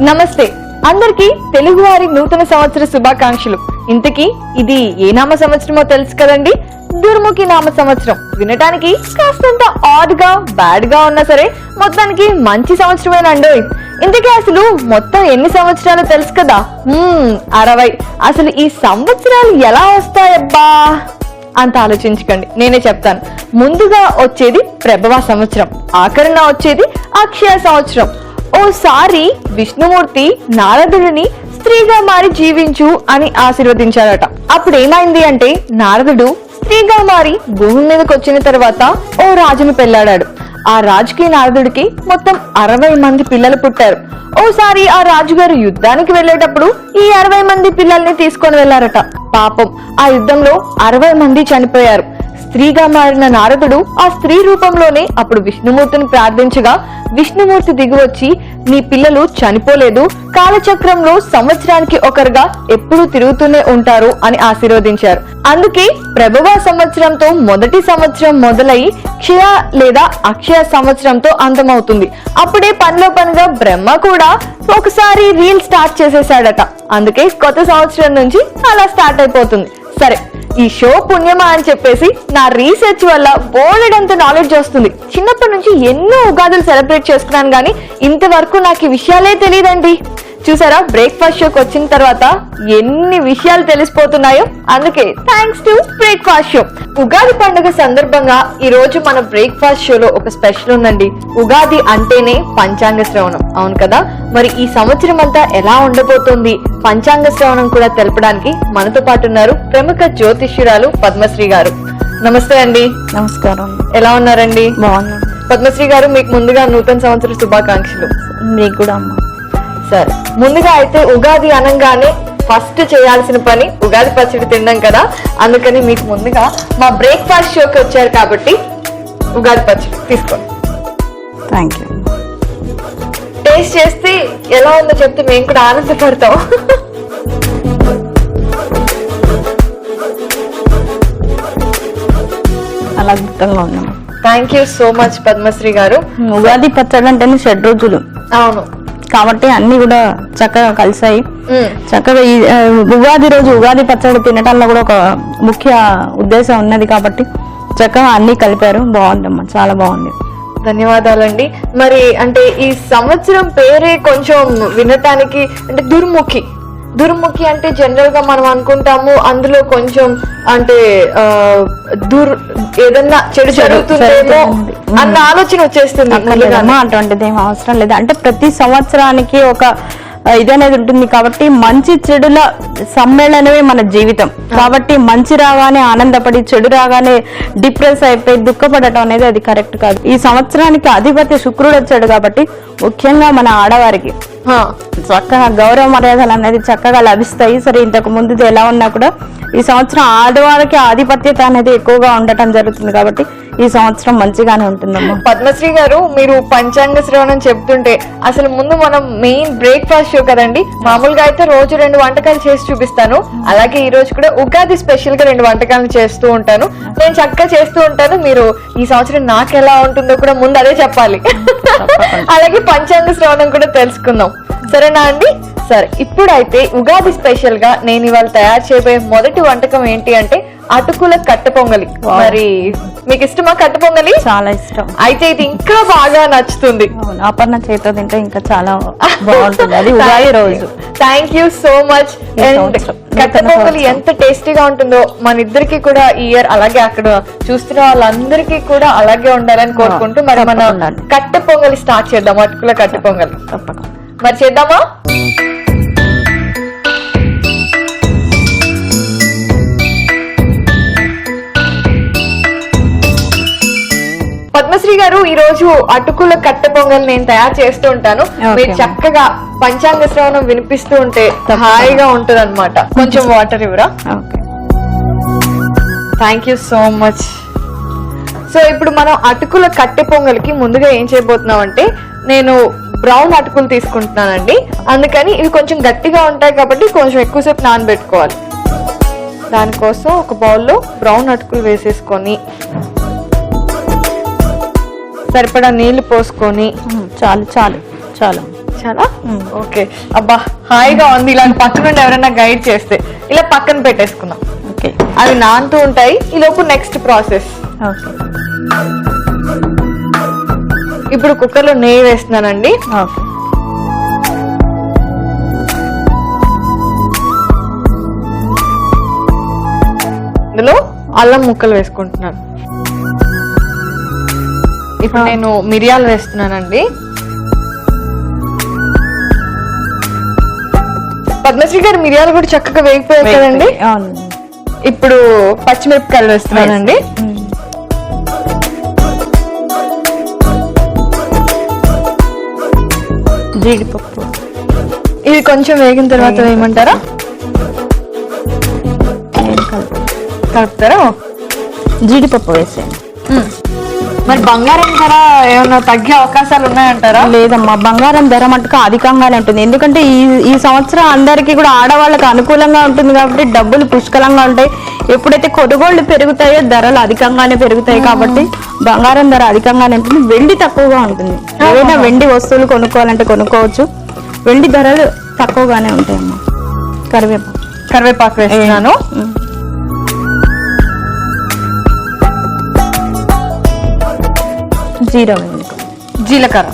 నమస్తే అందరికి తెలుగువారి నూతన సంవత్సర శుభాకాంక్షలు. ఇంతకీ ఇది ఏ నామ సంవత్సరమో తెలుసు కదండి? దుర్ముఖి నామ సంవత్సరం. వినటానికి కాస్తంత ఆడ్ గా బ్యాడ్ గా ఉన్నా సరే మొత్తానికి మంచి సంవత్సరమేనండి. ఇంతకీ అసలు మొత్తం ఎన్ని సంవత్సరాలు తెలుసు కదా? 60. అసలు ఈ సంవత్సరాలు ఎలా వస్తాయబ్బా అంత ఆలోచించకండి, నేనే చెప్తాను. ముందుగా వచ్చేది ప్రభవ సంవత్సరం, ఆఖరణ వచ్చేది అక్షయ సంవత్సరం. ఓసారి విష్ణుమూర్తి నారదుడిని స్త్రీగా మారి జీవించు అని ఆశీర్వదించారట. అప్పుడు ఏమైంది అంటే నారదుడు స్త్రీగా మారి భూమి మీదకి వచ్చిన తర్వాత ఓ రాజును పెళ్లాడాడు. ఆ రాజుకి నారదుడికి మొత్తం 60 మంది పిల్లలు పుట్టారు. ఓసారి ఆ రాజుగారు యుద్ధానికి వెళ్లేటప్పుడు ఈ 60 మంది పిల్లల్ని తీసుకొని వెళ్లారట. పాపం ఆ యుద్ధంలో 60 మంది చనిపోయారు. స్త్రీగా మారిన నారదుడు ఆ స్త్రీ రూపంలోనే అప్పుడు విష్ణుమూర్తిని ప్రార్థించగా విష్ణుమూర్తి దిగివచ్చి నీ పిల్లలు చనిపోలేదు, కాలచక్రంలో సంవత్సరానికి ఒకరుగా ఎప్పుడూ తిరుగుతూనే ఉంటారు అని ఆశీర్వదించారు. అందుకే ప్రభవ సంవత్సరంతో మొదటి సంవత్సరం మొదలై క్షయ లేదా అక్షయ సంవత్సరంతో అంతమవుతుంది. అప్పుడే పనిలో పనిగా బ్రహ్మ కూడా ఒకసారి రీల్ స్టార్ట్ చేసేసాడట. అందుకే కొత్త సంవత్సరం నుంచి అలా స్టార్ట్ అయిపోతుంది. సరే, ఈ షో పుణ్యమా అని చెప్పేసి నా రీసెర్చ్ వల్ల బోలెడంత నాలెడ్జ్ వస్తుంది. చిన్నప్పటి నుంచి ఎన్నో ఉగాదులు సెలబ్రేట్ చేసుకున్నాను కానీ ఇంతవరకు నాకు ఈ విషయాలే తెలియదండి. చూసారా, బ్రేక్ఫాస్ట్ షోకి వచ్చిన తర్వాత ఎన్ని విషయాలు తెలిసిపోతున్నాయో. అందుకే thanks to breakfast show. Ugadi పండుగ సందర్భంగా ఈ రోజు మన బ్రేక్ఫాస్ట్ షోలో ఒక స్పెషల్ ఉందండి. ఉగాది అంటేనే పంచాంగ శ్రవణం, అవును కదా? మరి ఈ సంవత్సరం అంతా ఎలా ఉండబోతోంది, పంచాంగ శ్రవణం కూడా తెలపడానికి మనతో పాటు ఉన్నారు ప్రముఖ జ్యోతిష్యురాలు పద్మశ్రీ గారు. నమస్తే అండి. నమస్కారం. ఎలా ఉన్నారండి? బాగున్నాను. పద్మశ్రీ గారు, మీకు ముందుగా నూతన సంవత్సర శుభాకాంక్షలు. మీకు కూడా అమ్మ. సరే, ముందుగా అయితే ఉగాది అనగానే ఫస్ట్ చేయాల్సిన పని ఉగాది పచ్చడి తినడం కదా. అందుకని మీకు ముందుగా మా బ్రేక్ఫాస్ట్ షోకి వచ్చారు కాబట్టి ఉగాది పచ్చడి తీసుకోండి. Thank you. టేస్ట్ చేస్తే ఎలా ఉందో చెప్తే మేము కూడా ఆనందపడతాం. అలా అద్భుతంగా ఉన్నాము. Thank you so much Padmasri గారు. ఉగాది పచ్చడి అంటేనే 6 రోజులు అవును కాబట్టి అన్ని కూడా చక్కగా కలిసాయి. చక్కగా ఈ ఉగాది రోజు ఉగాది పచ్చడి తినటంలో కూడా ఒక ముఖ్య ఉద్దేశం ఉన్నది కాబట్టి చక్కగా అన్ని కలిపారు. బాగుందమ్మా, చాలా బాగుంది. ధన్యవాదాలండి. మరి అంటే ఈ సంవత్సరం పేరే కొంచెం వినటానికి అంటే దుర్ముఖి అంటే జనరల్ గా మనం అనుకుంటాము అందులో కొంచెం అంటే ఏదన్నా చెడు జరుగుతుందేమో అన్న ఆలోచన వచ్చేస్తుంది. అటువంటిది ఏం అవసరం లేదు. అంటే ప్రతి సంవత్సరానికి ఒక ఇదనేది ఉంటుంది కాబట్టి మంచి చెడుల సమ్మేళనమే మన జీవితం. కాబట్టి మంచి రాగానే ఆనందపడి చెడు రాగానే డిప్రెస్ అయిపోయి దుఃఖపడటం అనేది అది కరెక్ట్ కాదు. ఈ సంవత్సరానికి అధిపతి శుక్రుడు వచ్చాడు కాబట్టి ముఖ్యంగా మన ఆడవారికి చక్కగా గౌరవ మర్యాదలు అనేది చక్కగా లభిస్తాయి. సరే, ఇంతకు ముందు ఎలా ఉన్నా కూడా ఈ సంవత్సరం ఆడవారికి ఆధిపత్యత అనేది ఎక్కువగా ఉండటం జరుగుతుంది కాబట్టి ఈ సంవత్సరం మంచిగానే ఉంటుందమ్మా. పద్మశ్రీ గారు, మీరు పంచాంగ శ్రవణం చెప్తుంటే అసలు ముందు మనం మెయిన్ బ్రేక్ఫాస్ట్ షో కదండి. మామూలుగా అయితే రోజు 2 వంటకాలు చేసి చూపిస్తాను. అలాగే ఈ రోజు కూడా ఉగాది స్పెషల్ గా 2 వంటకాలు చేస్తూ ఉంటాను. నేను చక్కగా చేస్తూ ఉంటాను. మీరు ఈ సంవత్సరం నాకు ఎలా ఉంటుందో కూడా ముందు అదే చెప్పాలి. అలాగే పంచాంగ శ్రవణం కూడా తెలుసుకుందాం, సరేనా అండి? సరే, ఇప్పుడైతే ఉగాది స్పెషల్ గా నేను ఇవాళ తయారు చేయబోయే మొదటి వంటకం ఏంటి అంటే అటుకుల కట్టె పొంగలి. మరి మీకు ఇష్టమా కట్టె పొంగలి? చాలా ఇష్టం. అయితే ఇది ఇంకా బాగా నచ్చుతుంది. అపర్ణ చేతితో తింటే ఇంకా చాలా బాగుంటుంది. అది ఉగాది రోజు. Thank you so much. కట్టె పొంగలి ఎంత టేస్టీగా ఉంటుందో మన ఇద్దరికి కూడా ఈ ఇయర్, అలాగే అక్కడ చూస్తున్న వాళ్ళందరికీ కూడా అలాగే ఉండాలని కోరుకుంటూ మరి మనం కట్టె పొంగలి స్టార్ట్ చేద్దాం. అటుకుల కట్టె పొంగలి తప్పకుండా మరి చేద్దామా? పద్మశ్రీ గారు, ఈ రోజు అటుకుల కట్టె పొంగల్ నేను తయారు చేస్తూ ఉంటాను. మీరు చక్కగా పంచాంగ శ్రవణం వినిపిస్తూ ఉంటే హాయిగా ఉంటది అనమాట. కొంచెం వాటర్ ఇవ్వరా? Thank you so much. So ఇప్పుడు మనం అటుకుల కట్టె పొంగల్కి ముందుగా ఏం చేయబోతున్నాం అంటే నేను బ్రౌన్ అటుకులు తీసుకుంటున్నానండి. అందుకని ఇవి కొంచెం గట్టిగా ఉంటాయి కాబట్టి కొంచెం ఎక్కువసేపు నానబెట్టుకోవాలి. దానికోసం ఒక బౌల్లో బ్రౌన్ అటుకులు వేసేసుకొని సరిపడా నీళ్లు పోసుకొని చాలు చాలు చాలు చాలా ఓకే. అబ్బా హాయిగా ఉంది. ఇలా పక్క నుండి ఎవరైనా గైడ్ చేస్తే. ఇలా పక్కన పెట్టేసుకున్నాం. ఓకే, అవి నానుతూ ఉంటాయి. ఈ లోపు నెక్స్ట్ ప్రాసెస్. ఓకే, ఇప్పుడు కుక్కర్ లో నెయ్యి వేస్తున్నానండి. ఓకే. ఇందులో అల్లం ముక్కలు వేసుకుంటున్నాను. ఇప్పుడు నేను మిరియాలు వేస్తున్నానండి. పద్మశ్రీ గారు మిరియాలు కూడా చక్కగా వేగిపోయాయి కదండి. అవునండి. ఇప్పుడు పచ్చిమిరపకాయలు వేస్తున్నానండి. జీడిపప్పు ఇది కొంచెం వేగిన తర్వాత వేయమంటారా? కలుపుతారా? జీడిపప్పు వేసేయండి. మరి బంగారం ధర ఏమైనా తగ్గే అవకాశాలు ఉన్నాయంటారా? లేదమ్మా, బంగారం ధర మటుకు అధికంగానే ఉంటుంది. ఎందుకంటే ఈ సంవత్సరం అందరికీ కూడా ఆడవాళ్ళకి అనుకూలంగా ఉంటుంది కాబట్టి డబ్బులు పుష్కలంగా ఉంటాయి. ఎప్పుడైతే కొనుగోళ్లు పెరుగుతాయో ధరలు అధికంగానే పెరుగుతాయి కాబట్టి బంగారం ధర అధికంగానే ఉంటుంది. వెండి తక్కువగా ఉంటుంది. ఏదైనా వెండి వస్తువులు కొనుక్కోవాలంటే కొనుక్కోవచ్చు. వెండి ధరలు తక్కువగానే ఉంటాయమ్మా. కరివేపాకు వేస్తున్నాను. జీలకర్ర.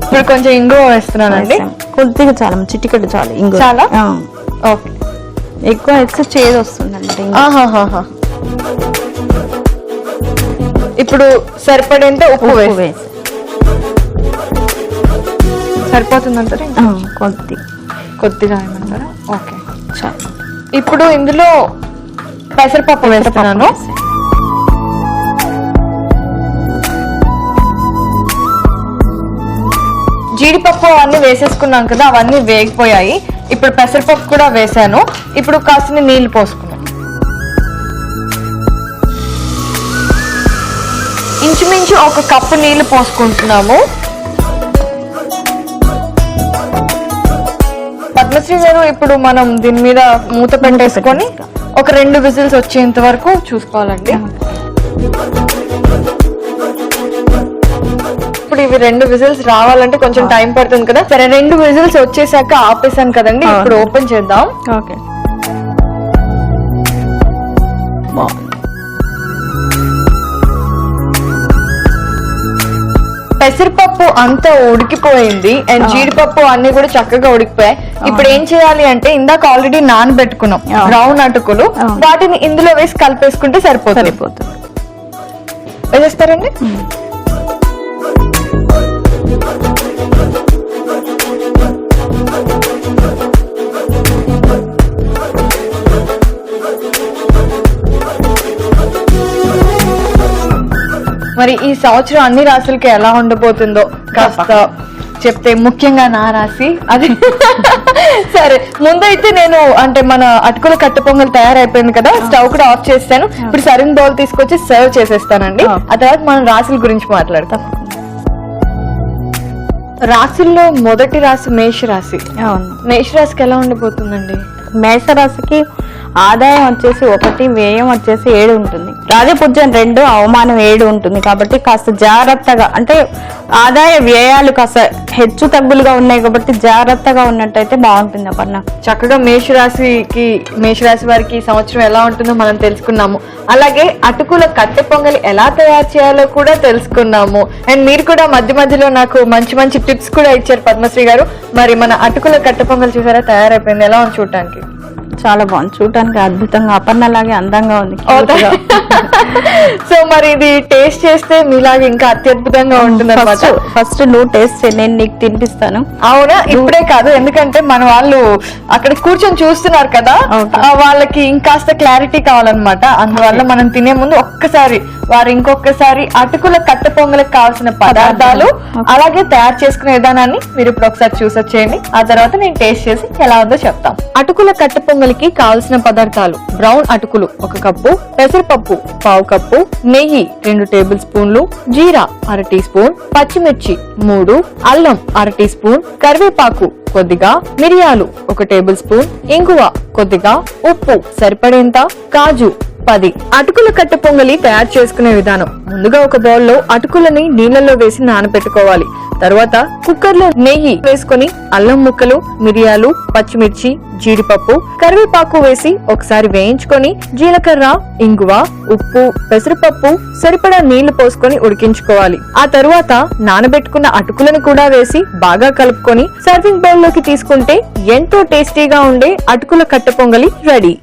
ఇప్పుడు కొంచెం ఇంగువ వేస్తున్నానండి. కొద్దిగా చాలా, చిటికెడు చాలు ఇంగువ. చాలా ఓకే. ఎక్కువ వేస్తే చేదు వస్తుందండి. ఇప్పుడు సరిపడేంత ఉప్పు వేసి సరిపోతుందంటారా? కొద్దిగా ఏమంటారా? ఓకే, చాలు. ఇప్పుడు ఇందులో పెసరపప్పు వేస్తున్నాను. జీడిపప్పు అవన్నీ వేసేసుకున్నాం కదా, అవన్నీ వేగిపోయాయి. ఇప్పుడు పెసరపప్పు కూడా వేసాను. ఇప్పుడు కాసిన నీళ్లు పోసుకున్నాం. ఇంచుమించు 1 కప్పు నీళ్లు పోసుకుంటున్నాము. పద్మశ్రీ గారు, ఇప్పుడు మనం దీని మీద మూత పెట్టేసుకొని ఒక 2 విజిల్స్ వచ్చేంత వరకు చూసుకోవాలండి. ఇప్పుడు ఇవి 2 విజిల్స్ రావాలంటే కొంచెం టైం పడుతుంది కదా. సరే, 2 విజిల్స్ వచ్చేసాక ఆపేసాను కదండి. ఇప్పుడు ఓపెన్ చేద్దాం. ఓకే, పెసరపప్పు అంతా ఉడికిపోయింది అండ్ జీడిపప్పు అన్ని కూడా చక్కగా ఉడికిపోయాయి. ఇప్పుడు ఏం చేయాలి అంటే, ఇందాక ఆల్రెడీ నానబెట్టుకున్నాం బ్రౌన్ అటుకులు, వాటిని ఇందులో వేసి కలిపేసుకుంటే సరిపోతుంది. వేసేస్తారండి. మరి ఈ సంవత్సరం అన్ని రాశులకి ఎలా ఉండబోతుందో కాస్త చెప్తే, ముఖ్యంగా నా రాశి అది. సరే, ముందైతే నేను అంటే మన అటుకుల కట్ట పొంగల్ తయారైపోయింది కదా, స్టవ్ కూడా ఆఫ్ చేస్తాను. ఇప్పుడు సర్వింగ్ బౌల్ తీసుకొచ్చి సర్వ్ చేసేస్తానండి. ఆ తర్వాత మనం రాశుల గురించి మాట్లాడతాం. రాశుల్లో మొదటి రాశి మేషరాశి. మేషరాశికి ఎలా ఉండబోతుందండి? మేషరాశికి ఆదాయం వచ్చేసి 1, వ్యయం వచ్చేసి 7 ఉంటుంది. రాజపూజ్యం 2, అవమానం 7 ఉంటుంది. కాబట్టి కాస్త జాగ్రత్తగా, అంటే ఆదాయ వ్యయాలు కాస్త హెచ్చు తగ్గులుగా ఉన్నాయి కాబట్టి జాగ్రత్తగా ఉన్నట్టయితే బాగుంటుంది. అపర్ణ, చక్కగా మేషరాశి వారికి ఈ సంవత్సరం ఎలా ఉంటుందో మనం తెలుసుకున్నాము. అలాగే అటుకుల కట్టె పొంగలి ఎలా తయారు చేయాలో కూడా తెలుసుకున్నాము. అండ్ మీరు కూడా మధ్య మధ్యలో నాకు మంచి మంచి టిప్స్ కూడా ఇచ్చారు పద్మశ్రీ గారు. మరి మన అటుకుల కట్టె పొంగలి చూసారా, తయారైపోయింది. ఎలా ఉంది చూడటానికి? చాలా బాగుంది, చూడటానికి అద్భుతంగా అపర్ణలాగే అందంగా ఉంది. సో మరి ఇది టేస్ట్ చేస్తే మీలాగా ఇంకా అత్యద్భుతంగా ఉంటుంది. ఫస్ట్ నువ్వు టేస్ట్ చేయి, నేను నీకు తినిపిస్తాను. అవునా? ఇప్పుడే కాదు, ఎందుకంటే మన వాళ్ళు అక్కడ కూర్చొని చూస్తున్నారు కదా, వాళ్ళకి ఇంకాస్త క్లారిటీ కావాలన్నమాట. అందువల్ల మనం తినే ముందు ఒక్కసారి వారు ఇంకొకసారి అటుకుల కట్టె పొంగలకు కావాల్సిన పదార్థాలు అలాగే తయారు చేసుకునే విధానాన్ని మీరు ఇప్పుడు ఒకసారి చూసొచ్చేయండి. ఆ తర్వాత నేను టేస్ట్ చేసి ఎలా ఉందో చెప్తాం. అటుకుల కట్టె పొంగలికి కావలసిన పదార్థాలు: బ్రౌన్ అటుకులు 1 కప్పు, పెసరపప్పు 1/2 కప్పు, నెయ్యి 2 టేబుల్ స్పూన్లు, జీరా 1/2 టీ స్పూన్, పచ్చిమిర్చి 3, అల్లం 1/2 టీ స్పూన్, కరివేపాకు కొద్దిగా, మిరియాలు 1 టేబుల్ స్పూన్, ఇంగువ కొద్దిగా, ఉప్పు సరిపడేంత, కాజు 10. అటుకుల కట్టె పొంగలి తయారు చేసుకునే విధానం. ముందుగా ఒక బౌల్లో అటుకులని నీళ్లలో వేసి నానబెట్టుకోవాలి. తర్వాత కుక్కర్ లో నెయ్యి వేసుకొని అల్లం ముక్కలు, మిరియాలు, పచ్చిమిర్చి, జీడిపప్పు, కరివేపాకు వేసి ఒకసారి వేయించుకొని జీలకర్ర, ఇంగువ, ఉప్పు, పెసరపప్పు, సరిపడా నీళ్లు పోసుకొని ఉడికించుకోవాలి. ఆ తరువాత నానబెట్టుకున్న అటుకులను కూడా వేసి బాగా కలుపుకొని సర్వింగ్ బౌల్ లోకి తీసుకుంటే ఎంతో టేస్టీగా ఉండే అటుకుల కట్టె పొంగలి రెడీ.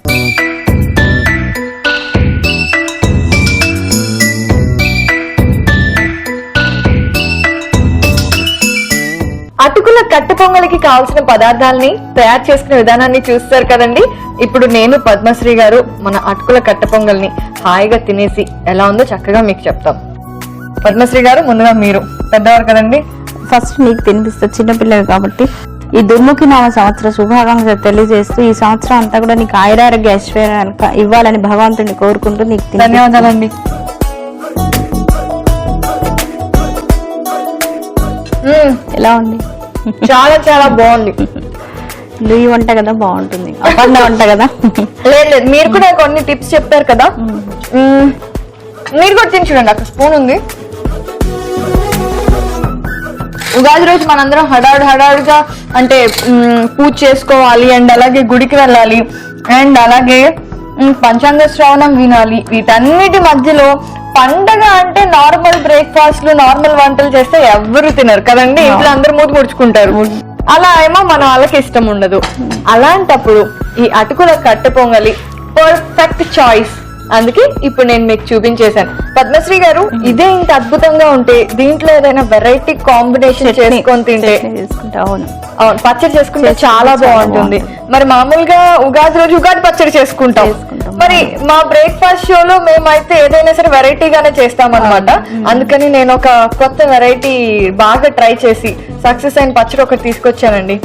అటుకుల కట్టె పొంగలికి కావాల్సిన పదార్థాలని తయారు చేసుకునే విధానాన్ని చూస్తారు కదండి. ఇప్పుడు నేను, పద్మశ్రీ గారు మన అటుకుల కట్టె పొంగల్ని హాయిగా తినేసి ఎలా ఉందో చక్కగా మీకు చెప్తాం. పద్మశ్రీ గారు, ముందుగా మీరు పెద్దవారు కదండి, ఫస్ట్ నీకు తినిపిస్తా, చిన్నపిల్లలు కాబట్టి. ఈ దుర్ముఖి నామ సంవత్సర శుభాకాంక్షలు తెలియజేస్తూ ఈ సంవత్సరం అంతా కూడా నీకు ఆయురారోగ్య ఐశ్వర్యాలు ఇవ్వాలని భగవంతుని కోరుకుంటూ నీకు ధన్యవాదాలండి. ఎలా ఉంది? చాలా చాలా బాగుంది. నువ్వు వంట కదా బాగుంటుంది, అపర్ణ వంట కదా. లేదు, మీరు కూడా కొన్ని టిప్స్ చెప్పారు కదా, మీరు కూడా తిని చూడండి. అక్కడ స్పూన్ ఉంది. ఉగాది రోజు మనందరం హడావుడిగా అంటే పూజ చేసుకోవాలి, అండ్ అలాగే గుడికి వెళ్ళాలి, అండ్ అలాగే పంచాంగ శ్రవణం వినాలి. వీటన్నిటి మధ్యలో పండగ అంటే నార్మల్ బ్రేక్ఫాస్ట్లు, నార్మల్ వంటలు చేస్తే ఎవరు తినరు కదండి. ఇంట్లో అందరు మూతి ముడుచుకుంటారు. అలా ఏమో మన వాళ్ళకి ఇష్టం ఉండదు. అలాంటప్పుడు ఈ అటుకుల కట్టె పొంగలి పర్ఫెక్ట్ చాయిస్. అందుకే ఇప్పుడు నేను మీకు చూపించేశాను. పద్మశ్రీ గారు, ఇదే ఇంత అద్భుతంగా ఉంటే దీంట్లో ఏదైనా వెరైటీ కాంబినేషన్ చేసుకొని తింటే, అవును పచ్చడి చేసుకుంటే చాలా బాగుంటుంది. మరి మామూలుగా ఉగాది రోజు ఉగాది పచ్చడి చేసుకుంటాం. మరి మా బ్రేక్ఫాస్ట్ షోలో మేమైతే ఏదైనా సరే వెరైటీగానే చేస్తాం అనమాట. అందుకని నేను ఒక కొత్త వెరైటీ బాగా ట్రై చేసి సక్సెస్ అయిన పచ్చడి ఒకటి తీసుకొచ్చానండి.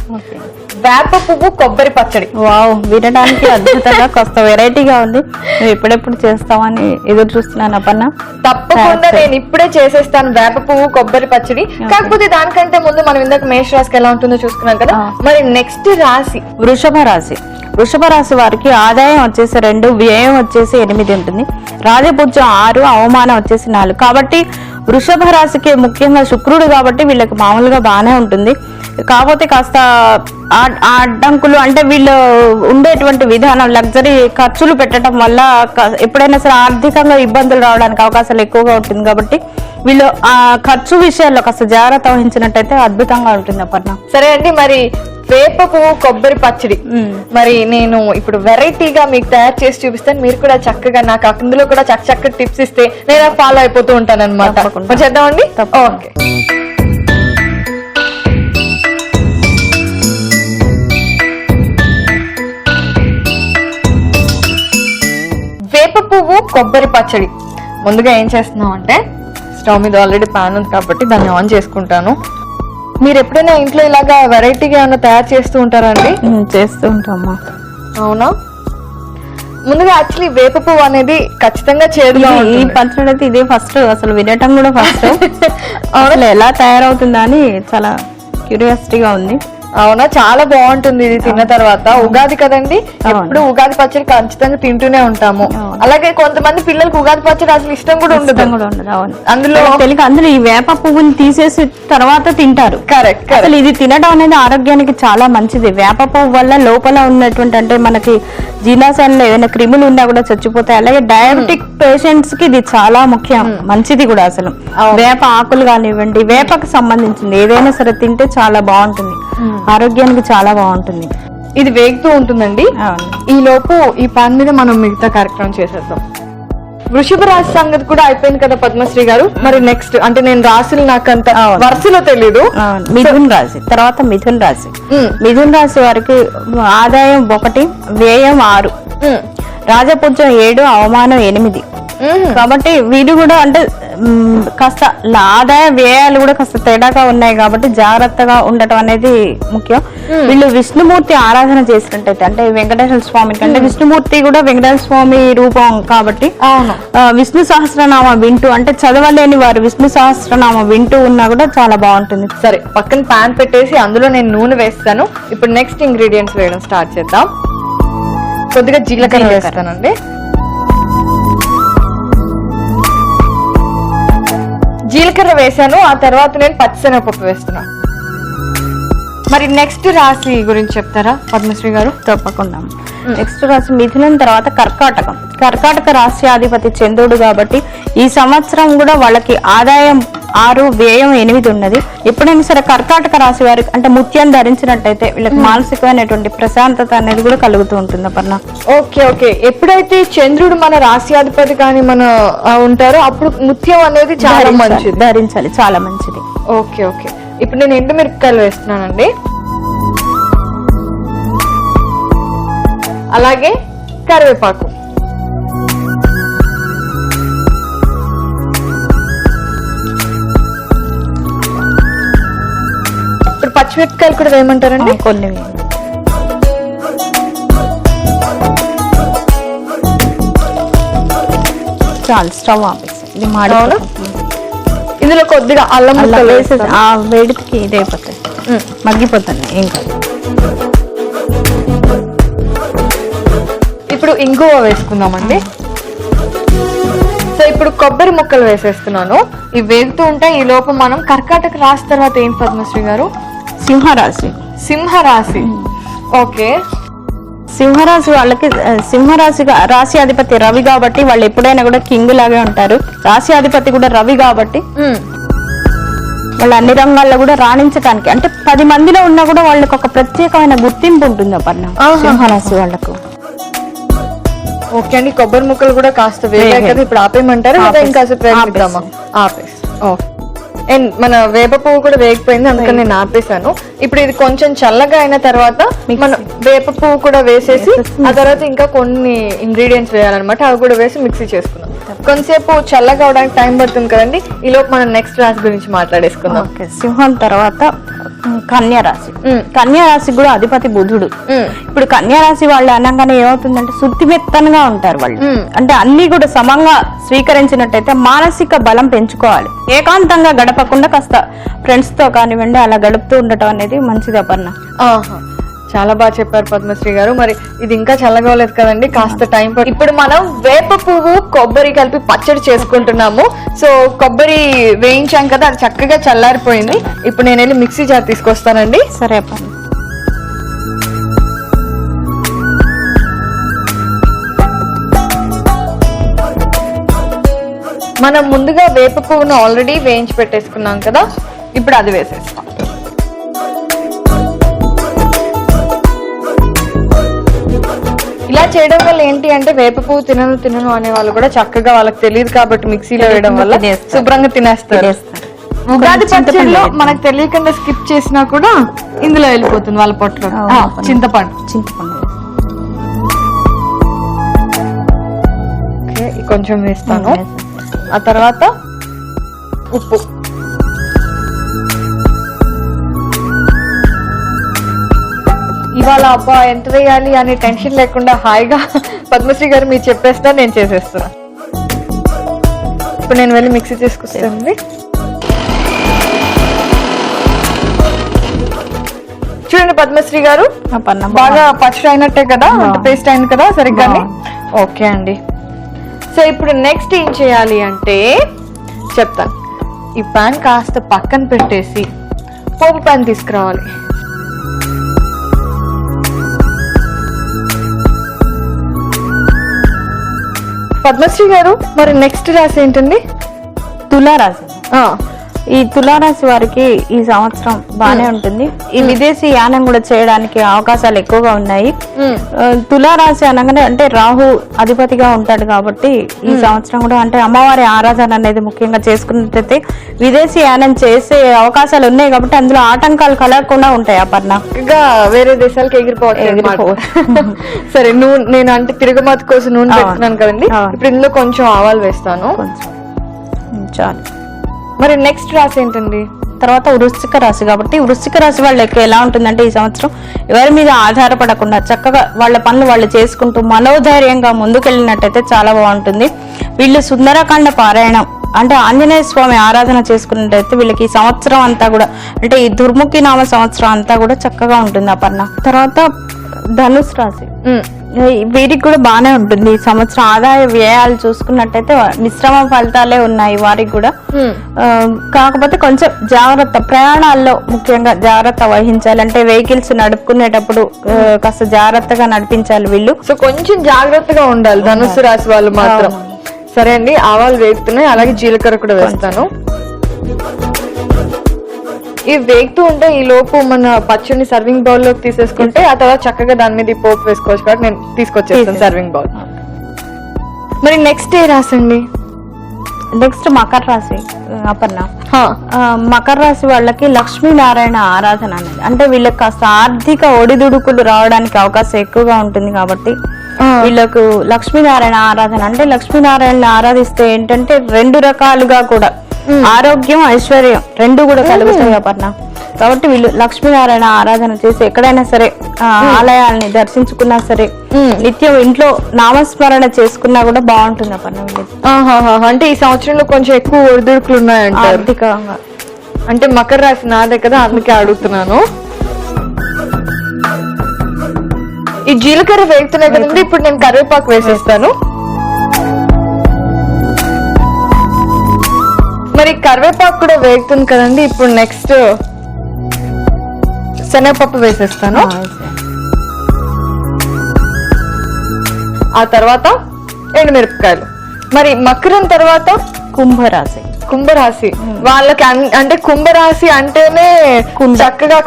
వేప పువ్వు కొబ్బరి పచ్చడి. వావ్, వినడానికి అద్భుతంగా కొత్త వెరైటీగా ఉంది. నువ్వు ఎప్పుడెప్పుడు చేస్తావని ఎదురు చూస్తున్నాను అపర్ణ. తప్పకుండా నేను ఇప్పుడే చేసేస్తాను వేప పువ్వు కొబ్బరి పచ్చడి. కాకపోతే దానికంటే ముందు మనం ఇందాక మేష రాశికి ఎలా ఉంటుందో చూసుకున్నాం కదా. మరి నెక్స్ట్ రాశి వృషభ రాశి. వృషభ రాశి వారికి ఆదాయం వచ్చేసి 2, వ్యయం వచ్చేసి 8 ఉంటుంది. రాజపూజ్యం 6, అవమానం వచ్చేసి 4. కాబట్టి వృషభ రాశికి ముఖ్యంగా శుక్రుడు కాబట్టి వీళ్ళకి మామూలుగా బాగానే ఉంటుంది. కాకపోతే కాస్త అడ్డంకులు అంటే వీళ్ళు ఉండేటువంటి విధానం, లగ్జరీ ఖర్చులు పెట్టడం వల్ల ఎప్పుడైనా సరే ఆర్థికంగా ఇబ్బందులు రావడానికి అవకాశాలు ఎక్కువగా ఉంటుంది. కాబట్టి వీళ్ళు ఆ ఖర్చు విషయాల్లో కాస్త జాగ్రత్త వహించినట్టయితే అద్భుతంగా ఉంటుంది అపర్ణ. సరే అండి, మరి వేప పువ్వు కొబ్బరి పచ్చడి మరి నేను ఇప్పుడు వెరైటీగా మీకు తయారు చేసి చూపిస్తాను. మీరు కూడా చక్కగా నాకు అందులో కూడా చక్కగా టిప్స్ ఇస్తే నేను ఫాలో అయిపోతూ ఉంటాను అనమాట. చేద్దామండి. ఓకే, వేప పువ్వు కొబ్బరి పచ్చడి. ముందుగా ఏం చేస్తున్నాం అంటే, స్టవ్ మీద ఆల్రెడీ పాన్ ఉంది కాబట్టి దాన్ని ఆన్ చేసుకుంటాను. మీరు ఎప్పుడైనా ఇంట్లో ఇలాగా వెరైటీగా ఏమైనా తయారు చేస్తూ ఉంటారా అండి? చేస్తూ ఉంటామా. అవునా? ముందుగా యాక్చువల్లీ వేప పువ్వు అనేది ఖచ్చితంగా చేదుగా ఈ పచ్చడి అయితే ఇదే ఫస్ట్, అసలు వినటం కూడా ఫస్ట్. అసలు ఎలా తయారవుతుందా అని చాలా క్యూరియాసిటీగా ఉంది. అవునా, చాలా బాగుంటుంది ఇది తిన్న తర్వాత. ఉగాది కదండి, ఎప్పుడు ఉగాది పచ్చడి ఖచ్చితంగా తింటూనే ఉంటాము. అలాగే కొంతమంది పిల్లలకు ఉగాది పచ్చడి అసలు ఇష్టం కూడా ఉండదు. అందులో ఈ వేప పువ్వుని తీసేసి తర్వాత తింటారు. కరెక్ట్. అసలు ఇది తినడం అనేది ఆరోగ్యానికి చాలా మంచిది. వేప పువ్వు వల్ల లోపల ఉన్నటువంటి అంటే మనకి జీర్ణాశయంలో ఏదైనా క్రిములు ఉన్నా కూడా చచ్చిపోతాయి. అలాగే డయాబెటిక్ పేషెంట్స్ కి ఇది చాలా ముఖ్యం, మంచిది కూడా. అసలు వేప ఆకులు కానివ్వండి, వేపకు సంబంధించింది ఏదైనా సరే తింటే చాలా బాగుంటుంది, ఆరోగ్యానికి చాలా బాగుంటుంది. ఇది వేగుతూ ఉంటుందండి. ఈ లోపు ఈ పాన్ మీద మనం మిగతా కార్యక్రమం చేసేద్దాం. వృషభ రాశి సంగతి కూడా అయిపోయింది కదా పద్మశ్రీ గారు. మరి నెక్స్ట్ అంటే నేను రాశులు నాకంత వరుసలో తెలీదు. మిథున్ రాశి తర్వాత మిథున్ రాశి. మిథున్ రాశి వారికి ఆదాయం 1, వ్యయం 6, రాజపూజ్యం 7, అవమానం 8. కాబట్టి వీళ్ళు కూడా అంటే కాస్త ఆదాయ వ్యయాలు కూడా కాస్త తేడాగా ఉన్నాయి కాబట్టి జాగ్రత్తగా ఉండటం అనేది ముఖ్యం. వీళ్ళు విష్ణుమూర్తి ఆరాధన చేసినట్టయితే అంటే వెంకటేశ్వర స్వామికి అంటే విష్ణుమూర్తి కూడా వెంకటేశ్వర స్వామి రూపం కాబట్టి విష్ణు సహస్రనామ వింటూ అంటే చదవలేని వారు విష్ణు సహస్రనామ వింటూ ఉన్నా కూడా చాలా బాగుంటుంది. సరే, పక్కన పాన్ పెట్టేసి అందులో నేను నూనె వేస్తాను. ఇప్పుడు నెక్స్ట్ ఇంగ్రీడియంట్స్ వేయడం స్టార్ట్ చేద్దాం. కొద్దిగా జీలకర్ర వేస్తానండి. జీలకర్ర వేసాను, ఆ తర్వాత నేను పచ్చిశనగపప్పు వేస్తున్నా. మరి నెక్స్ట్ రాశి గురించి చెప్తారా పద్మశ్రీ గారు? తప్పకుండా. నెక్స్ట్ రాశి మిథునం తర్వాత కర్కాటకం. కర్కాటక రాశి అధిపతి చంద్రుడు కాబట్టి ఈ సంవత్సరం కూడా వాళ్ళకి ఆదాయం 6, వ్యయం 8 ఉన్నది. ఎప్పుడైనా సరే కర్కాటక రాశి వారికి అంటే ముత్యం ధరించినట్టయితే వీళ్ళకి మానసికమైనటువంటి ప్రశాంతత అనేది కూడా కలుగుతూ ఉంటుంది అపర్ణ. Okay okay. ఎప్పుడైతే చంద్రుడు మన రాశ్యాధిపతి కానీ మన ఉంటారో అప్పుడు ముత్యం అనేది చాలా మంచిది, ధరించాలి, చాలా మంచిది. Okay okay. ఇప్పుడు నేను ఎండుమిరపకాయలు వేస్తున్నానండి, అలాగే కరివేపాకు. ఇప్పుడు పచ్చిమిరపకాయలు కూడా వేయమంటారండి? కొన్ని చాలు, స్టవ్ ఆపేసి ఇది మాడి. ఇందులో కొద్దిగా అల్లం ముక్కలు వేసేసి ఆ వేడికి ఇది అయిపోతాయి, మగ్గిపోతున్నాయి, ఏం కాదు. ఇప్పుడు ఇంగువ వేసుకుందామండి. సో ఇప్పుడు కొబ్బరి ముక్కలు వేసేస్తున్నాను. ఇవి వేగుతూ ఉంటాయి. ఈ లోపు మనం కర్కాటక రాశి తర్వాత ఏం పద్మశ్రీ గారు? సింహరాశి. సింహరాశి, ఓకే. సింహరాశి వాళ్ళకి రాశి అధిపతి రవి కాబట్టి వాళ్ళు ఎప్పుడైనా కూడా కింగ్ లాగే ఉంటారు. రాశి అధిపతి కూడా రవి కాబట్టి వాళ్ళు అన్ని రంగాల్లో కూడా రాణించడానికి అంటే 10 మందిలో ఉన్నా కూడా వాళ్ళకి ఒక ప్రత్యేకమైన గుర్తింపు ఉంటుంది అపర్ణ సింహరాశి వాళ్ళకు. ఓకే అండి. కొబ్బరి ముక్కలు కూడా కాస్త వేగాయి కదా, ఇప్పుడు ఆపేయమంటారు లేదా ఇంకా ప్రయత్నిద్దామా? ఆపేసి. ఓకే. అండ్ మన వేప పువ్వు కూడా వేగిపోయింది, అందుకని నేను ఆపేసాను. ఇప్పుడు ఇది కొంచెం చల్లగా అయిన తర్వాత మనం వేప పువ్వు కూడా వేసేసి ఆ తర్వాత ఇంకా కొన్ని ఇంగ్రీడియంట్స్ వేయాలన్నమాట, అవి కూడా వేసి మిక్సీ చేసుకున్నాం. కొంతసేపు చల్లగా అవడానికి టైం పడుతుంది కదండి, ఈ లోపు మనం నెక్స్ట్ రాశి గురించి మాట్లాడేసుకుందాం. సింహం తర్వాత కన్యా రాశి. కన్యా రాశి కూడా అధిపతి బుధుడు. ఇప్పుడు కన్యా రాశి వాళ్ళు అనగానే ఏమవుతుందంటే శుద్ధిమెత్తనగా ఉంటారు వాళ్ళు. అంటే అన్ని కూడా సమంగా స్వీకరించినట్టయితే మానసిక బలం పెంచుకోవాలి. ఏకాంతంగా గడపకుండా కాస్త ఫ్రెండ్స్ తో కానివ్వండి అలా గడుపుతూ ఉండటం అనేది మంచిది అపర్ణ. చాలా బాగా చెప్పారు పద్మశ్రీ గారు. మరి ఇది ఇంకా చల్లగలేదు కదండి, కాస్త టైం పడుతుంది. ఇప్పుడు మనం వేప పువ్వు కొబ్బరి కలిపి పచ్చడి చేసుకుంటున్నాము. సో కొబ్బరి వేయించాం కదా, అది చక్కగా చల్లారిపోయింది. ఇప్పుడు నేను వెళ్ళి మిక్సీ జార్ తీసుకొస్తానండి. సరే అపర్ణ. మనం ముందుగా వేప పువ్వును ఆల్రెడీ వేయించి పెట్టేసుకున్నాం కదా, ఇప్పుడు అది వేసేస్తాం. ఇలా చేయడం వల్ల ఏంటి అంటే వేప పువ్వు తినను అనే వాళ్ళు కూడా చక్కగా వాళ్ళకి తెలియదు కాబట్టి మిక్సీలో వేయడం వల్ల శుభ్రంగా తినేస్తారు. ఉగాది పచ్చడిలో మనకు తెలియకుండా స్కిప్ చేసినా కూడా ఇందులో వెళ్ళిపోతుంది వాళ్ళ పొట్టలో. చింతపండు కొంచెం వేస్తాను, ఆ తర్వాత ఉప్పు. ఇవాళ అబ్బా ఎంత వేయాలి అనే టెన్షన్ లేకుండా హాయిగా పద్మశ్రీ గారు మీరు చెప్పేస్తా, నేను చేసేస్తున్నా. ఇప్పుడు నేను వెళ్ళి మిక్సీ తీసుకొస్తానండి. చూడండి పద్మశ్రీ గారు, బాగా పచ్చడి అయినట్టే కదా, పేస్ట్ అయింది కదా సరిగ్గా. ఓకే అండి. సో ఇప్పుడు నెక్స్ట్ ఏం చేయాలి అంటే చెప్తాను. ఈ పాన్ కాస్త పక్కన పెట్టేసి పోపు పాన్ తీసుకురావాలి. పద్మశ్రీ గారు, మరి నెక్స్ట్ రాశి ఏంటండి? తులారాశి. ఈ తులారాశి వారికి ఈ సంవత్సరం బానే ఉంటుంది. ఈ విదేశీ యానం కూడా చేయడానికి అవకాశాలు ఎక్కువగా ఉన్నాయి. తులారాశి అనగానే అంటే రాహు అధిపతిగా ఉంటాడు కాబట్టి ఈ సంవత్సరం కూడా అంటే అమ్మవారి ఆరాధన అనేది ముఖ్యంగా చేసుకున్నట్లయితే విదేశీ యానం చేసే అవకాశాలు ఉన్నాయి కాబట్టి అందులో ఆటంకాలు కలగకుండా ఉంటాయి అపర్ణ. ఇంకా వేరే దేశాలకు ఎగిరిపోవచ్చు. సరే, నేను అంటే తిరగమాత కోసం నూనె పెడుతున్నాను కదండి, ఇప్పుడు ఇందులో కొంచెం ఆవాలు వేస్తాను. చాలు. మరి నెక్స్ట్ రాశి ఏంటండి? తర్వాత వృశ్చిక రాశి. కాబట్టి వృశ్చిక రాశి వాళ్ళకి ఎలా ఉంటుందంటే ఈ సంవత్సరం ఎవరి మీద ఆధారపడకుండా చక్కగా వాళ్ళ పనులు వాళ్ళు చేసుకుంటూ మనోధైర్యంగా ముందుకెళ్ళినట్టయితే చాలా బాగుంటుంది. వీళ్ళు సుందరకాండ పారాయణం అంటే ఆంజనేయ స్వామి ఆరాధన చేసుకున్నట్టయితే వీళ్ళకి ఈ సంవత్సరం అంతా కూడా అంటే ఈ దుర్ముఖి నామ సంవత్సరం అంతా కూడా చక్కగా ఉంటుంది అపర్ణ. తర్వాత ధనుసు రాశి. వీరికి కూడా బాగానే ఉంటుంది ఈ సంవత్సరం. ఆదాయ వ్యయాలు చూసుకున్నట్టయితే మిశ్రమ ఫలితాలే ఉన్నాయి వారికి కూడా. కాకపోతే కొంచెం జాగ్రత్త, ప్రయాణాల్లో ముఖ్యంగా జాగ్రత్త వహించాలి. అంటే వెహికల్స్ నడుపుకునేటప్పుడు కాస్త జాగ్రత్తగా నడిపించాలి వీళ్ళు. సో కొంచెం జాగ్రత్తగా ఉండాలి ధనుస్సు రాశి వాళ్ళు మాత్రం. సరే అండి, ఆవాలు వేగుతున్నాయి, అలాగే జీలకర్ర కూడా వేస్తాను. ఇవి వేగుతూ ఉంటే ఈ లోపు మన పచ్చడిని సర్వింగ్ బౌల్ లోకి తీసేసుకుంటే ఆ తర్వాత చక్కగా దాని మీద ఈ పోపు వేసుకోవచ్చు కాబట్టి నేను తీసుకొచ్చేస్తాను సర్వింగ్ బౌల్. మరి నెక్స్ట్ ఏ రాసండి? నెక్స్ట్ మకర రాశి అపర్ణ. మకర రాశి వాళ్ళకి లక్ష్మీనారాయణ ఆరాధన అనేది, అంటే వీళ్ళకి కాస్త ఆర్థిక ఒడిదుడుకులు రావడానికి అవకాశం ఎక్కువగా ఉంటుంది కాబట్టి వీళ్ళకు లక్ష్మీనారాయణ ఆరాధన. అంటే లక్ష్మీనారాయణ ఆరాధిస్తే ఏంటంటే రెండు రకాలుగా కూడా ఆరోగ్యం ఐశ్వర్యం రెండు కూడా కలుగుతాయి అపర్ణ. కాబట్టి వీళ్ళు లక్ష్మీనారాయణ ఆరాధన చేసి ఎక్కడైనా సరే ఆలయాల్ని దర్శించుకున్నా సరే నిత్యం ఇంట్లో నామస్మరణ చేసుకున్నా కూడా బాగుంటుంది అపర్ణ వీళ్ళకి. అంటే ఈ సంవత్సరంలో కొంచెం ఎక్కువ ఒడిదుడుకులు ఉన్నాయంట ఆర్థికంగా. అంటే మకర రాశి నాదే కదా, అందుకే అడుగుతున్నాను. ఈ జీలకర్ర వేగుతున్నాయి కదండి, ఇప్పుడు నేను కరివేపాకు వేసేస్తాను. మరి కరివేపాకు కూడా వేగుతుంది కదండి, ఇప్పుడు నెక్స్ట్ శనగపప్పు వేసేస్తాను. ఆ తర్వాత ఎండుమిరపకాయలు. మరి మకరం తర్వాత కుంభరాశి. కుంభరాశి వాళ్ళకి అంటే కుంభరాశి అంటేనే చక్కగా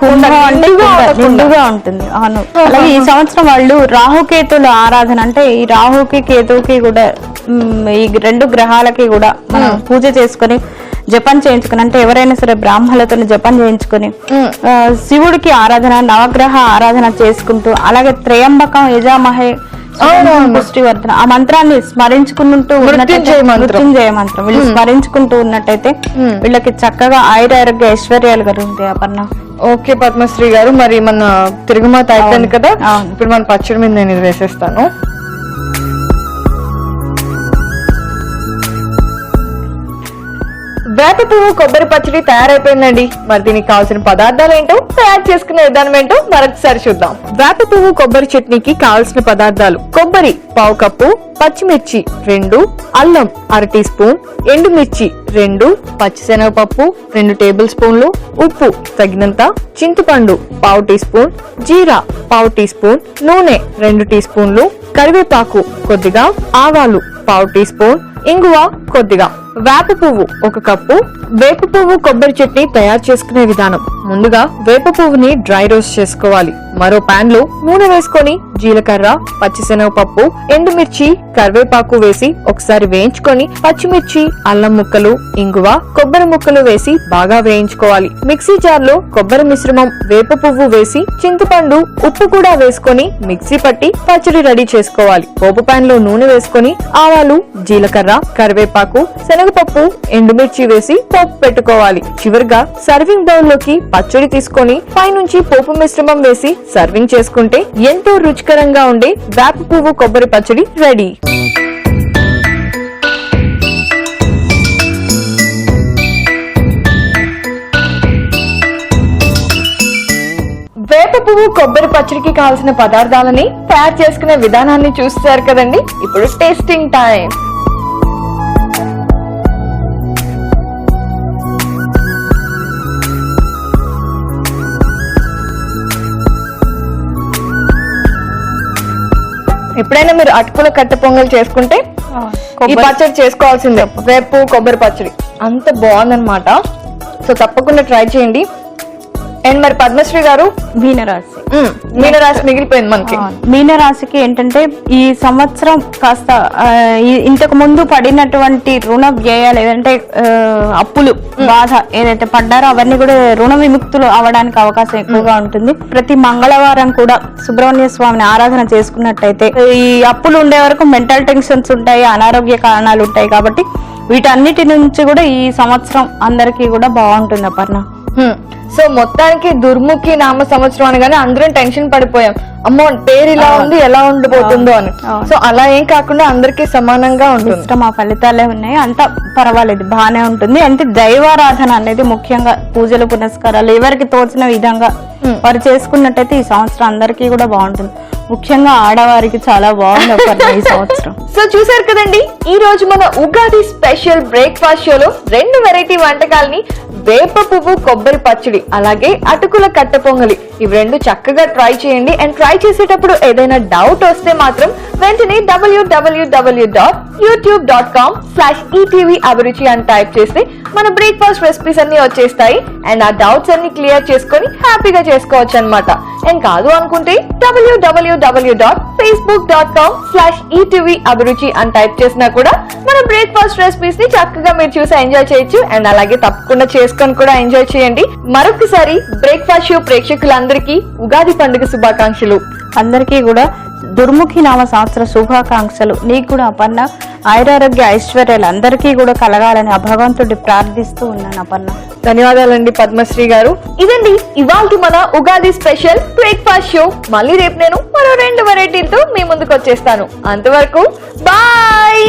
నిండుగా ఉంటుంది. అవును. అలాగే ఈ సంవత్సరం వాళ్ళు రాహుకేతుల ఆరాధన, అంటే ఈ రాహుకి కేతువుకి కూడా ఈ రెండు గ్రహాలకి కూడా మనం పూజ చేసుకొని జపం చేయించుకుని, అంటే ఎవరైనా సరే బ్రాహ్మణులతో జపం చేయించుకుని శివుడికి ఆరాధన నవగ్రహ ఆరాధన చేసుకుంటూ, అలాగే త్రయంబకం యజామహే పుష్టివర్ధన ఆ మంత్రాన్ని స్మరించుకుంటూ మృత్యుంజయ మంత్రం వీళ్ళు స్మరించుకుంటూ ఉన్నట్టయితే వీళ్ళకి చక్కగా ఆయురారోగ్య ఐశ్వర్యాలు కలుగుతాయి అపర్ణ. ఓకే పద్మశ్రీ గారు, మరి మన తిరుగుమాత అయిపోయింది కదా, ఇప్పుడు మన పచ్చడి మీద నేను ఇది వేసేస్తాను. వేప పువ్వు కొబ్బరి పచ్చడి తయారైపోయిందండి. మరి దీనికి కావాల్సిన పదార్థాలు ఏంటో, తయారు చేసుకునే విధానం ఏంటో మరొకసారి చూద్దాం. వేప పువ్వు కొబ్బరి చట్నీకి కావాల్సిన పదార్థాలు: కొబ్బరి పావు కప్పు, పచ్చిమిర్చి 2, అల్లం 1/2 టీ స్పూన్, ఎండుమిర్చి 2, పచ్చిశనగపప్పు 2 టేబుల్ స్పూన్లు, ఉప్పు తగినంత, చింతపండు పావు టీ స్పూన్, జీరా పావు టీ స్పూన్, నూనె 2 టీ స్పూన్లు, కరివేపాకు కొద్దిగా, ఆవాలు పావు టీ స్పూన్, ఇంగువ కొద్దిగా. వేప పువ్వు 1 కప్పు. వేప పువ్వు కొబ్బరి చట్నీ తయారు చేసుకునే విధానం: ముందుగా వేప పువ్వుని డ్రై రోస్ట్ చేసుకోవాలి. మరో పాన్ లో నూనె వేసుకొని జీలకర్ర, పచ్చిశనగపప్పు, ఎండుమిర్చి, కరివేపాకు వేసి ఒకసారి వేయించుకొని పచ్చిమిర్చి, అల్లం ముక్కలు, ఇంగువ, కొబ్బరి ముక్కలు వేసి బాగా వేయించుకోవాలి. మిక్సీ జార్ లో కొబ్బరి మిశ్రమం, వేప పువ్వు వేసి చింతపండు, ఉప్పు కూడా వేసుకొని మిక్సీ పట్టి పచ్చడి రెడీ చేసుకోవాలి. పోపు పాన్ లో నూనె వేసుకొని ఆవాలు, జీలకర్ర, కరివేపాకు, శనగపప్పు, ఎండుమిర్చి వేసి పోపు పెట్టుకోవాలి. చివరిగా సర్వింగ్ బౌల్ లోకి పచ్చడి తీసుకొని పైనుంచి పోపు మిశ్రమం వేసి సర్వింగ్ చేసుకుంటే ఎంతో రుచికరంగా ఉండే వేప పువ్వు కొబ్బరి పచ్చడి రెడీ. వేప పువ్వు కొబ్బరి పచ్చడికి కావాల్సిన పదార్థాలని తయారు చేసుకునే విధానాన్ని చూస్తారు కదండి, ఇప్పుడు టేస్టింగ్ టైం. ఎప్పుడైనా మీరు అటుకుల కట్టె పొంగల్ చేసుకుంటే ఈ పచ్చడి చేసుకోవాల్సిందే. వేపు కొబ్బరి పచ్చడి అంత బాగుందన్నమాట. సో తప్పకుండా ట్రై చేయండి. అండ్ మరి పద్మశ్రీ గారు, మీనరాశి. మీనరాశి మిగిలిపోయింది మనకి. మీనరాశికి ఏంటంటే ఈ సంవత్సరం కాస్త ఇంతకు ముందు పడినటువంటి రుణ వ్యయాలు ఏదంటే అప్పులు బాధ ఏదైతే పడ్డారో అవన్నీ కూడా రుణ విముక్తులు అవడానికి అవకాశం ఎక్కువగా ఉంటుంది. ప్రతి మంగళవారం కూడా సుబ్రహ్మణ్య స్వామిని ఆరాధన చేసుకున్నట్టయితే ఈ అప్పులు ఉండే వరకు మెంటల్ టెన్షన్స్ ఉంటాయి, అనారోగ్య కారణాలు ఉంటాయి. కాబట్టి వీటన్నిటి నుంచి కూడా ఈ సంవత్సరం అందరికీ కూడా బాగుంటుంది అపర్ణ. సో మొత్తానికి దుర్ముఖి నామ సంవత్సరం అనగానే అందరం టెన్షన్ పడిపోయాం. అమ్మో పేరు ఇలా ఉంది ఎలా ఉండబోతుందో అని. అవును. సో అలా ఏం కాకుండా అందరికీ సమానంగా ఉంటుంది. ఇష్టం ఆ ఫలితాలే ఉన్నాయి, అంతా పర్వాలేదు, బాగానే ఉంటుంది. అంటే దైవారాధన అనేది ముఖ్యంగా పూజలు పునస్కారాలు ఎవరికి తోచిన విధంగా వారు చేసుకున్నట్టయితే ఈ సంవత్సరం అందరికీ కూడా బాగుంటుంది. ముఖ్యంగా ఆడవారికి చాలా బాగుంది ఈ సంవత్సరం. సో చూసారు కదండి, ఈ రోజు మన ఉగాది స్పెషల్ బ్రేక్ఫాస్ట్ షోలో 2 వెరైటీ వంటకాలని, వేప పువ్వు కొబ్బరి పచ్చడి అలాగే అటుకుల కట్ట పొంగలి, ఇవి 2 చక్కగా ట్రై చేయండి. అండ్ ట్రై చేసేటప్పుడు ఏదైనా డౌట్ వస్తే మాత్రం వెంటనే www.youtube.com/etv అభిరుచి అని టైప్ చేస్తే మన బ్రేక్ఫాస్ట్ రెసిపీస్ అన్ని వచ్చేస్తాయి. అండ్ ఆ డౌట్స్ అన్ని క్లియర్ చేసుకొని హ్యాపీగా చేసుకోవచ్చు అన్నమాట. అండ్ కాదు అనుకుంటే www.facebook.com/etv అభిరుచి అని టైప్ చేసినా కూడా మన బ్రేక్ఫాస్ట్ రెసిపీస్ ని చక్కగా మీరు చూసి ఎంజాయ్ చేయొచ్చు. అండ్ అలాగే తప్పకుండా చేసుకొని కూడా ఎంజాయ్ చేయండి. మరొకసారి బ్రేక్ఫాస్ట్ షో ప్రేక్షకులందరికీ ఉగాది పండుగ శుభాకాంక్షలు. అందరికీ కూడా దుర్ముఖి నామ సంవత్సర శుభాకాంక్షలు. నీకు కూడా అపర్ణ ఆయురారోగ్య ఐశ్వర్యాలు అందరికీ కూడా కలగాలని ఆ భగవంతుడి ప్రార్థిస్తూ ఉన్నాను అపర్ణ. ధన్యవాదాలండి పద్మశ్రీ గారు. ఇదండి ఇవాల్టి మన ఉగాది స్పెషల్ బ్రేక్ఫాస్ట్ షో. మళ్ళీ రేపు నేను మరో 2 వెరైటీలతో మీ ముందుకు వచ్చేస్తాను. అంతవరకు బాయ్.